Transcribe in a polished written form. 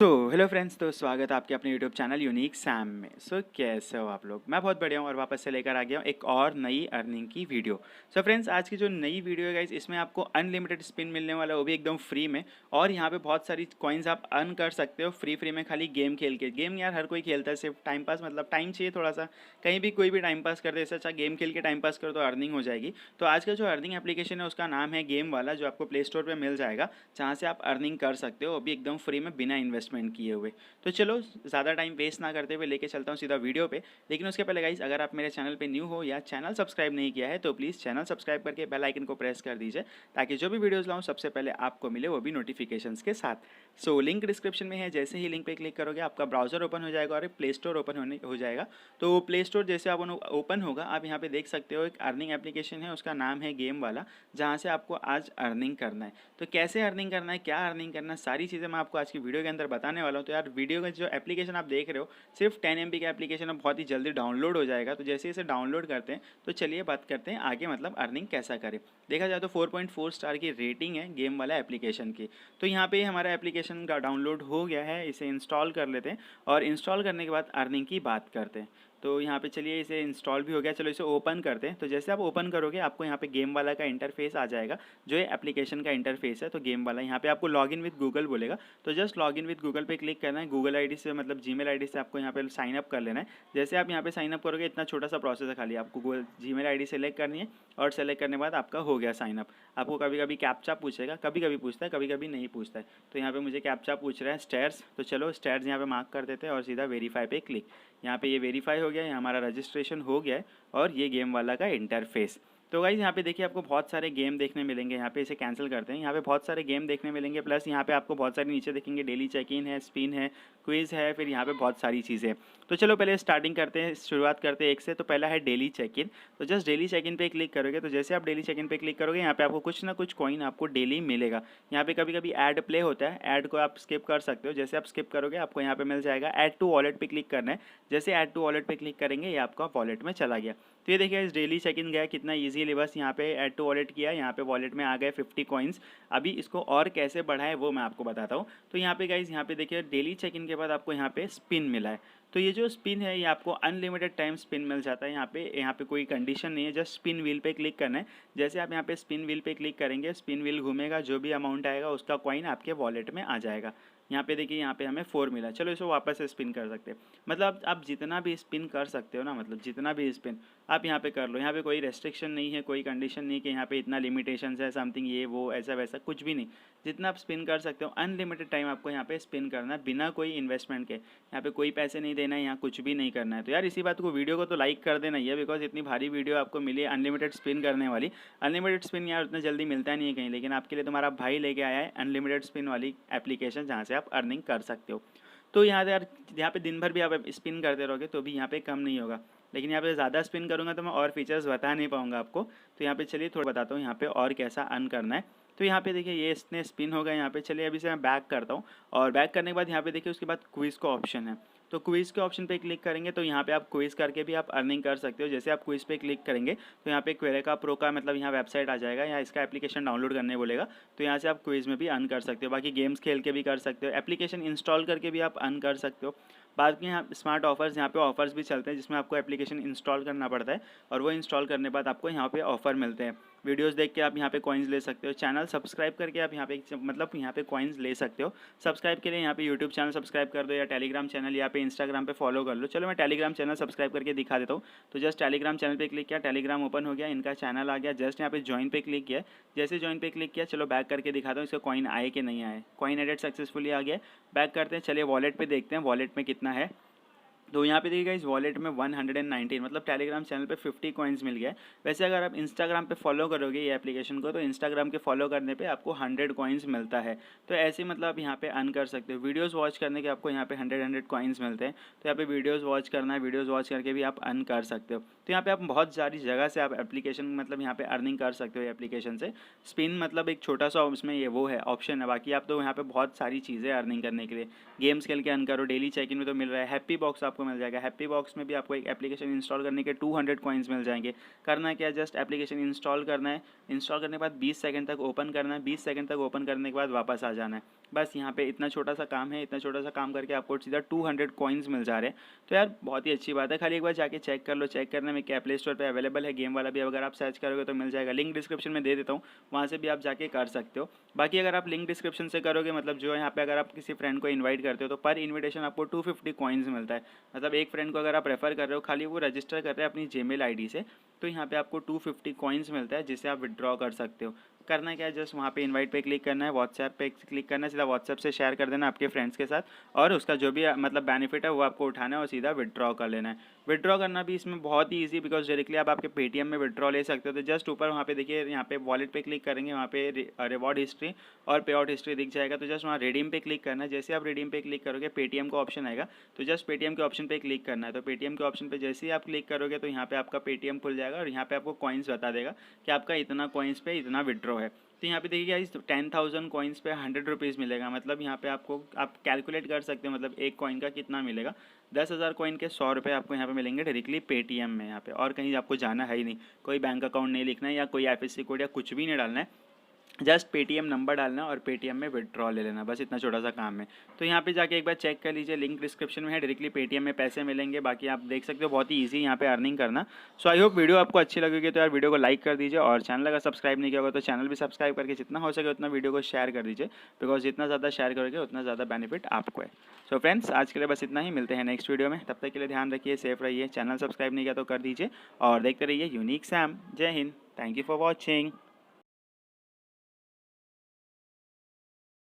Hello friends, तो स्वागत है आपके अपने यूट्यूब चैनल यूनिक सैम में। कैसे हो आप लोग? मैं बहुत बढ़िया हूँ और वापस से लेकर आ गया हूँ एक और नई अर्निंग की वीडियो। फ्रेंड्स, आज की जो नई वीडियो है गाइस, इसमें आपको अनलिमिटेड स्पिन मिलने वाला है, वो भी एकदम फ्री में। और यहाँ पे बहुत सारी कॉइन्स आप अर्न कर सकते हो फ्री में, खाली गेम खेल के। गेम यार हर कोई खेलता है, सिर्फ टाइम पास, मतलब टाइम चाहिए थोड़ा सा, कहीं भी कोई भी टाइम पास कर दे। इससे अच्छा गेम खेल के टाइम पास करो तो अर्निंग हो जाएगी। तो आज का जो अर्निंग एप्लीकेशन है उसका नाम है गेम वाला, जो आपको प्ले स्टोर पर मिल जाएगा, जहाँ से आप अर्निंग कर सकते हो, वो भी एकदम फ्री में, बिना इन्वेस्टमेंट किए हुए। तो चलो ज़्यादा टाइम वेस्ट ना करते हुए लेके चलता हूँ सीधा वीडियो पे। लेकिन उसके पहले गाइस, अगर आप मेरे चैनल पे न्यू हो या चैनल सब्सक्राइब नहीं किया है तो प्लीज़ चैनल सब्सक्राइब करके बेल आइकन को प्रेस कर दीजिए, ताकि जो भी वीडियोस लाऊं सबसे पहले आपको मिले, वो भी नोटिफिकेशंस के साथ। लिंक डिस्क्रिप्शन में है, जैसे ही लिंक पे क्लिक करोगे आपका ब्राउजर ओपन हो जाएगा और प्ले स्टोर ओपन हो जाएगा। तो प्ले स्टोर जैसे आप ओपन होगा, आप यहाँ पे देख सकते हो एक अर्निंग एप्लीकेशन है, उसका नाम है गेम वाला, जहाँ से आपको आज अर्निंग करना है। तो कैसे अर्निंग करना है, क्या अर्निंग करना है, सारी चीज़ें मैं आपको आज की वीडियो के अंदर बताने वाला हूँ। तो यार वीडियो का जो एप्लीकेशन आप देख रहे हो, सिर्फ 10 MB का एप्लीकेशन है, बहुत ही जल्दी डाउनलोड हो जाएगा। तो जैसे इसे डाउनलोड करते हैं तो चलिए बात करते हैं आगे, मतलब अर्निंग कैसा करें। देखा जाए तो 4.4 स्टार की रेटिंग है गेम वाला एप्लीकेशन की। तो यहाँ पे हमारा एप्लीकेशन का डाउनलोड हो गया है, इसे इंस्टॉल कर लेते हैं और इंस्टॉल करने के बाद अर्निंग की बात करते हैं। तो यहाँ पे चलिए इसे इंस्टॉल भी हो गया, चलो इसे ओपन करते हैं। तो जैसे आप ओपन करोगे आपको यहाँ पे गेम वाला का इंटरफेस आ जाएगा, जो ये एप्लीकेशन का इंटरफेस है। तो गेम वाला यहाँ पे आपको लॉगिन विद गूगल बोलेगा, तो जस्ट लॉगिन विद गूगल पे क्लिक करना है। गूगल आईडी से, मतलब जीमेल आईडी से आपको यहाँ पे साइन अप कर लेना है। जैसे आप यहाँ पे साइन अप करोगे, इतना छोटा सा प्रोसेस है, खाली आपको गूगल जीमेल आईडी सेलेक्ट करनी है और सेलेक्ट करने के बाद आपका हो गया साइन अप। आपको कभी कभी कैप्चा पूछेगा, कभी कभी पूछता है, कभी कभी नहीं पूछता है। तो यहाँ पे मुझे कैप्चा पूछ रहा है स्टेयर्स, तो चलो स्टेयर्स यहाँ पे मार्क कर देते हैं और सीधा वेरीफाई पे क्लिक। यहाँ पे ये वेरीफाई हो गया है, हमारा रजिस्ट्रेशन हो गया है और ये गेम वाला का इंटरफेस। तो गाइज यहाँ पे देखिए आपको बहुत सारे गेम देखने मिलेंगे। यहाँ पे इसे कैंसिल करते हैं, यहाँ पे बहुत सारे गेम देखने मिलेंगे। प्लस यहाँ पे आपको बहुत सारी नीचे देखेंगे, डेली चेक इन है, स्पिन है, क्विज़ है, फिर यहाँ पे बहुत सारी चीज़ें हैं। तो चलो पहले स्टार्टिंग करते हैं, शुरुआत करते हैं एक से। तो पहला है डेली चेक इन। तो जस्ट डेली चेक इन पे क्लिक करोगे, तो जैसे आप डेली चेक इन पे क्लिक करोगे, यहाँ पे आपको कुछ ना कुछ कॉइन आपको डेली मिलेगा। यहाँ पे कभी कभी ऐड प्ले होता है, ऐड को आप स्किप कर सकते हो। जैसे आप स्किप करोगे आपको यहाँ पे मिल जाएगा ऐड टू वॉलेट पे क्लिक करना है। जैसे ऐड टू वॉलेट पे क्लिक करेंगे, ये आपका वॉलेट में चला गया। तो ये देखिए इस डेली चेक इन गया कितना ईजीली, बस यहाँ पे ऐड टू वॉलेट किया, यहाँ पे वॉलेट में आ गए 50 कॉइन्स। अभी इसको और कैसे बढ़ाएं वो मैं आपको बताता हूँ। तो यहाँ पे गाइज, यहाँ पे देखिए डेली चेक इन के बाद आपको यहाँ पे स्पिन मिला है। तो ये जो स्पिन है, ये आपको अनलिमिटेड टाइम स्पिन मिल जाता है। यहाँ पे कोई कंडीशन नहीं है, जस्ट स्पिन व्हील पे क्लिक करना है। जैसे आप यहाँ पे स्पिन व्हील पे क्लिक करेंगे, स्पिन व्हील घूमेगा, जो भी अमाउंट आएगा उसका कॉइन आपके वॉलेट में आ जाएगा। यहाँ पे देखिए, यहाँ पे हमें 4 मिला। चलो इसको वापस से स्पिन कर सकते हैं, मतलब आप जितना भी स्पिन कर सकते हो ना, मतलब जितना भी स्पिन आप यहाँ पे कर लो। यहाँ पे कोई रेस्ट्रिक्शन नहीं है, कोई कंडीशन नहीं कि यहाँ पे इतना लिमिटेशंस है, समथिंग ये वो ऐसा वैसा कुछ भी नहीं। जितना आप स्पिन कर सकते हो, अनलिमिटेड टाइम आपको यहाँ पे स्पिन करना है, बिना कोई इन्वेस्टमेंट के। यहाँ पे कोई पैसे नहीं देना है, यहाँ कुछ भी नहीं करना है। तो यार इसी बात को, वीडियो को तो लाइक कर देना ही है, बिकॉज इतनी भारी वीडियो आपको मिली है अनलिमिटेड स्पिन करने वाली। अनलिमिटेड स्पिन यार उतना जल्दी मिलता नहीं है कहीं, लेकिन आपके लिए तुम्हारा भाई लेके आया है अनलिमिटेड स्पिन वाली एप्लीकेशन, जहाँ से आप अर्निंग कर सकते हो। तो यहाँ पे दिन भर भी आप स्पिन करते रहोगे तो भी यहाँ पे कम नहीं होगा, लेकिन यहाँ पे ज़्यादा स्पिन करूँगा तो मैं और फीचर्स बता नहीं पाऊँगा आपको। तो यहाँ पे चलिए थोड़ा बताता हूँ यहाँ पे और कैसा अर्न करना है। तो यहाँ पे देखिए ये इसने स्पिन हो गया यहाँ पे। चलिए अभी से मैं बैक करता हूँ, और बैक करने के बाद यहाँ पे देखिए उसके बाद क्विज़ का ऑप्शन है। तो क्विज़ के ऑप्शन पे क्लिक करेंगे तो यहाँ पे आप क्विज़ करके भी आप अर्निंग कर सकते हो। जैसे आप क्विज़ पे क्लिक करेंगे तो यहाँ पे क्वेरेका प्रो का, मतलब यहाँ वेबसाइट आ जाएगा, यहाँ इसका एप्लीकेशन डाउनलोड करने बोलेगा। तो यहाँ से आप क्विज़ में भी अर्न कर सकते हो, बाकी गेम्स खेल के भी कर सकते हो, एप्लीकेशन इंस्टॉल करके भी आप अर्न कर सकते हो। बाद में यहाँ स्मार्ट ऑफर्स, यहाँ पे ऑफर्स भी चलते हैं, जिसमें आपको एप्लीकेशन इंस्टॉल करना पड़ता है, और वो इंस्टॉल करने के बाद आपको यहाँ पे ऑफर मिलते हैं। वीडियोस देख के आप यहाँ पे कॉइन्स ले सकते हो, चैनल सब्सक्राइब करके आप यहाँ पे, मतलब यहाँ पे कॉइन्स ले सकते हो। सब्सक्राइब के लिए यहाँ पे यूट्यूब चैनल सब्सक्राइब कर दो, या टेलीग्राम चैनल या पे इंस्टाग्राम पे फॉलो कर लो। चलो मैं टेलीग्राम चैनल सब्सक्राइब करके दिखा देता हूँ। तो जस्ट टेलीग्राम चैनल पे क्लिक किया, टेलीग्राम ओपन हो गया, इनका चैनल आ गया। जस्ट यहाँ पे ज्वाइन पे क्लिक किया, जैसे ज्वाइन पे क्लिक किया, चलो बैक करके दिखाता हूँ इसका कॉइन आए कि नहीं आए। कॉइन एडेड सक्सेसफुली आ गया। बैक करते हैं, चलिए वॉलेट पे देखते हैं वॉलेट में कितना है। तो यहाँ पे देखिएगा इस वॉलेट में 119, मतलब टेलीग्राम चैनल पे 50 कॉइन्स मिल गया है। वैसे अगर आप इंस्टाग्राम पे फॉलो करोगे ये एप्लीकेशन को, तो इंस्टाग्राम के फॉलो करने पे आपको 100 कॉइन्स मिलता है। तो ऐसे मतलब आप यहाँ पे अर्न कर सकते हो। वीडियोस वॉच करने के आपको यहाँ पे 100 कॉइन्स मिलते हैं। तो यहाँ पे वीडियोस वॉच करना है, वीडियोस वॉच करके भी आप अर्न कर सकते हो। तो यहाँ पे आप बहुत सारी जगह से आप एप्लीकेशन, मतलब यहाँ पे अर्निंग कर सकते हो एप्लीकेशन से। स्पिन मतलब एक छोटा सा उसमें ये वो है ऑप्शन है, बाकी आप तो यहाँ पे बहुत सारी चीज़ें अर्निंग करने के लिए। गेम्स खेल के अर्न करो, डेली चेक इन में तो मिल रहा है, हैप्पी बॉक्स आपको मिल जाएगा। हैप्पी बॉक्स में भी आपको एक एप्लीकेशन इंस्टॉल करने के 200 कॉइन्स मिल जाएंगे। करना है क्या, जस्ट एप्लीकेशन इंस्टॉल करना है, इंस्टॉल करने के बाद 20 सेकंड तक ओपन करना है, 20 सेकंड तक ओपन करने के बाद वापस आ जाना है। बस यहाँ पे इतना छोटा सा काम है, इतना छोटा सा काम करके आपको सीधा 200 कॉइन्स मिल जा रहे हैं। तो यार बहुत ही अच्छी बात है। खाली एक बार जाके चेक कर लो, चेक करने में क्या प्ले स्टोर पे अवेलेबल है गेम वाला भी, अगर आप सर्च करोगे तो मिल जाएगा। लिंक डिस्क्रिप्शन में दे देता हूँ, वहाँ से भी आप जाके कर सकते हो। बाकी अगर आप लिंक डिस्क्रिप्शन से करोगे मतलब जो यहाँ पे अगर आप किसी फ्रेंड को इन्वाइट करते हो तो पर इन्विटेशन आपको 250 कॉइन्स मिलता है। मतलब एक फ्रेंड को अगर आप रेफर कर रहे हो, खाली वो रजिस्टर कर रहे हैं अपनी जीमेल आईडी से, तो यहाँ पे आपको 250 कॉइन्स मिलता है जिससे आप विड्रॉ कर सकते हो। करना क्या है, जस्ट वहाँ पे इनवाइट पे क्लिक करना है, व्हाट्सएप पे क्लिक करना है, सीधा व्हाट्सएप से शेयर कर देना आपके फ्रेंड्स के साथ, और उसका जो भी मतलब बेनिफिट है वो आपको उठाना है और सीधा विड्रॉ कर लेना है। विड्रॉ करना भी इसमें बहुत ही ईजी, बिकॉज डायरेक्टली आप आपके पेटीएम में विड्रॉ ले सकते हो। तो जस्ट ऊपर वहाँ पे देखिए, यहाँ पे वॉलेट पे क्लिक करेंगे, वहाँ पे रिवॉर्ड हिस्ट्री और पे आउट हिस्ट्री दिख जाएगा। तो जस्ट वहाँ रिडीम पे क्लिक करना है। जैसे आप रिडीम पे क्लिक करोगे पेटीएम का ऑप्शन आएगा, तो जस्ट पेटीएम के ऑप्शन पे क्लिक करना है। तो पेटीएम के ऑप्शन पे जैसे ही आप क्लिक करोगे तो यहाँ पे आपका पेटीएम खुल जाएगा और यहाँ पे आपको कॉइन्स बता देगा कि आपका इतना कॉइन्स पे इतना विड्रॉ है। तो यहाँ पे देखिए गाइस 10,000 कॉइन्स पे 100 रुपीज़ मिलेगा। मतलब यहाँ पे आपको आप कैलकुलेट कर सकते हो मतलब एक कॉइन का कितना मिलेगा। 10,000 कॉइन के 100 रुपये आपको यहाँ पे मिलेंगे डायरेक्टली पेटीएम में। यहाँ पे और कहीं आपको जाना है ही नहीं, कोई बैंक अकाउंट नहीं लिखना है या कोई IFSC कोड या कुछ भी नहीं डालना है। जस्ट पेटीएम नंबर डालना और पेटीएम में विड्रॉ ले लेना, बस इतना छोटा सा काम है। तो यहाँ पे जाके एक बार चेक कर लीजिए, लिंक डिस्क्रिप्शन में है, डायरेक्टली पेटीएम में पैसे मिलेंगे। बाकी आप देख सकते हो बहुत ही ईजी यहाँ पे अर्निंग करना। सो आई होप वीडियो आपको अच्छी लगेगी। तो यार वीडियो को लाइक कर दीजिए और चैनल अगर सब्सक्राइब नहीं किया होगा तो चैनल भी सब्सक्राइब करके जितना हो सके उतना वीडियो को शेयर कर दीजिए, बिकॉज जितना ज़्यादा शेयर करोगे उतना ज़्यादा बेनिफिट आपको है। सो फ्रेंड्स आज के लिए बस इतना ही, मिलते हैं नेक्स्ट वीडियो में। तब तक के लिए ध्यान रखिए, सेफ रहिए। चैनल सब्सक्राइब नहीं किया तो कर दीजिए और देखते रहिए यूनिक सैम। जय Hind, thank you for watching.